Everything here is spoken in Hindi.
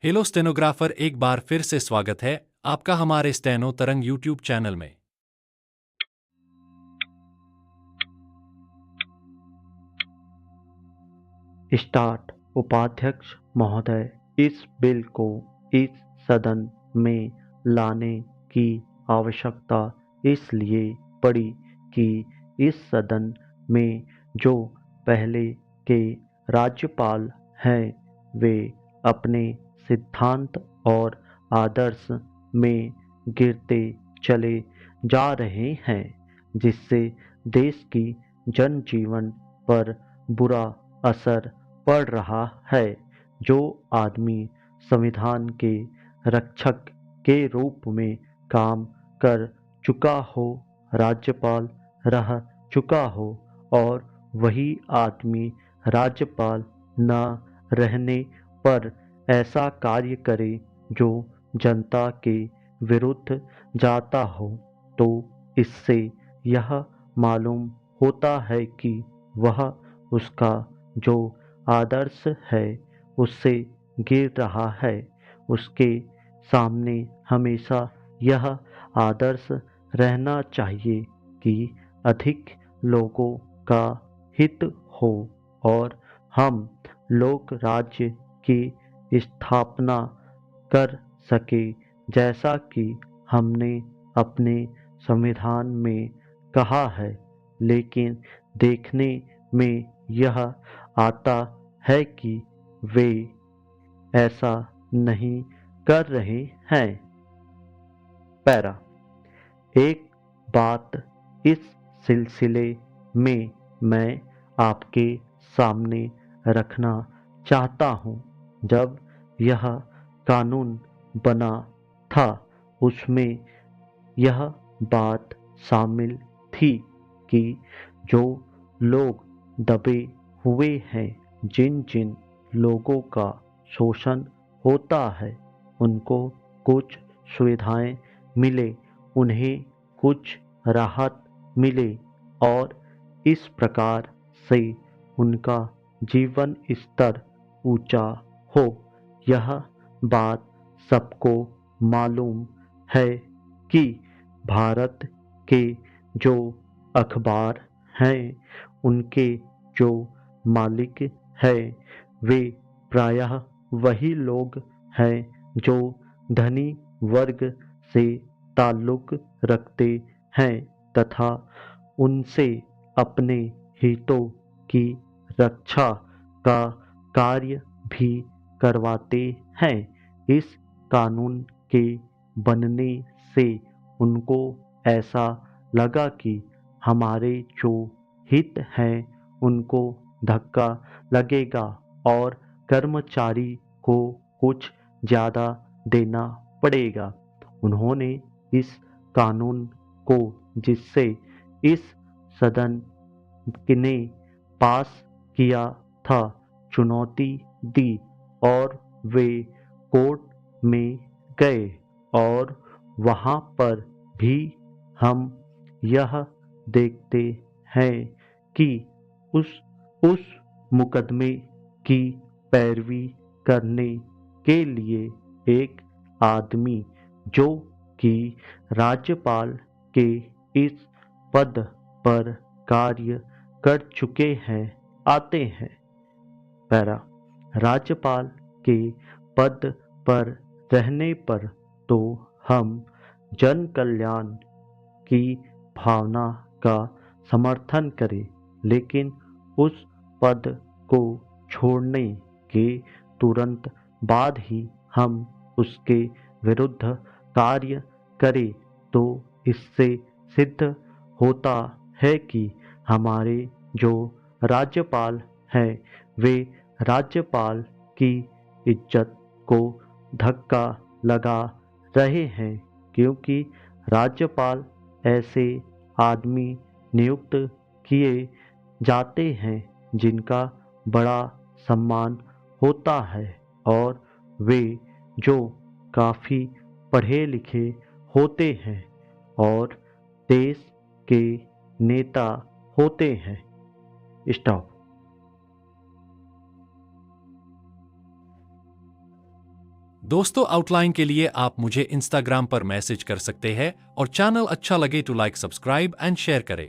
हेलो स्टेनोग्राफर, एक बार फिर से स्वागत है आपका हमारे स्टेनो तरंग यूट्यूब चैनल में। स्टार्ट। उपाध्यक्ष महोदय, इस बिल को इस सदन में लाने की आवश्यकता इसलिए पड़ी कि इस सदन में जो पहले के राज्यपाल हैं वे अपने सिद्धांत और आदर्श में गिरते चले जा रहे हैं, जिससे देश की जनजीवन पर बुरा असर पड़ रहा है। जो आदमी संविधान के रक्षक के रूप में काम कर चुका हो, राज्यपाल रह चुका हो, और वही आदमी राज्यपाल न रहने पर ऐसा कार्य करे जो जनता के विरुद्ध जाता हो, तो इससे यह मालूम होता है कि वह उसका जो आदर्श है उससे गिर रहा है। उसके सामने हमेशा यह आदर्श रहना चाहिए कि अधिक लोगों का हित हो और हम लोक राज्य की स्थापना कर सके, जैसा कि हमने अपने संविधान में कहा है। लेकिन देखने में यह आता है कि वे ऐसा नहीं कर रहे हैं। पैरा। एक बात इस सिलसिले में मैं आपके सामने रखना चाहता हूँ। जब यह कानून बना था उसमें यह बात शामिल थी कि जो लोग दबे हुए हैं, जिन जिन लोगों का शोषण होता है, उनको कुछ सुविधाएं मिले, उन्हें कुछ राहत मिले और इस प्रकार से उनका जीवन स्तर ऊंचा हो। यह बात सबको मालूम है कि भारत के जो अखबार हैं उनके जो मालिक हैं वे प्रायः वही लोग हैं जो धनी वर्ग से ताल्लुक रखते हैं तथा उनसे अपने हितों की रक्षा का कार्य भी करवाते हैं। इस कानून के बनने से उनको ऐसा लगा कि हमारे जो हित हैं उनको धक्का लगेगा और कर्मचारी को कुछ ज़्यादा देना पड़ेगा। उन्होंने इस कानून को, जिससे इस सदन ने पास किया था, चुनौती दी और वे कोर्ट में गए और वहाँ पर भी हम यह देखते हैं कि उस मुकदमे की पैरवी करने के लिए एक आदमी जो कि राज्यपाल के इस पद पर कार्य कर चुके हैं आते हैं। पैरा। राज्यपाल के पद पर रहने पर तो हम जन कल्याण की भावना का समर्थन करें, लेकिन उस पद को छोड़ने के तुरंत बाद ही हम उसके विरुद्ध कार्य करें तो इससे सिद्ध होता है कि हमारे जो राज्यपाल हैं वे राज्यपाल की इज्जत को धक्का लगा रहे हैं, क्योंकि राज्यपाल ऐसे आदमी नियुक्त किए जाते हैं जिनका बड़ा सम्मान होता है और वे जो काफ़ी पढ़े लिखे होते हैं और देश के नेता होते हैं। स्टॉप। दोस्तों, आउटलाइन के लिए आप मुझे इंस्टाग्राम पर मैसेज कर सकते हैं और चैनल अच्छा लगे तो लाइक, सब्सक्राइब एंड शेयर करें।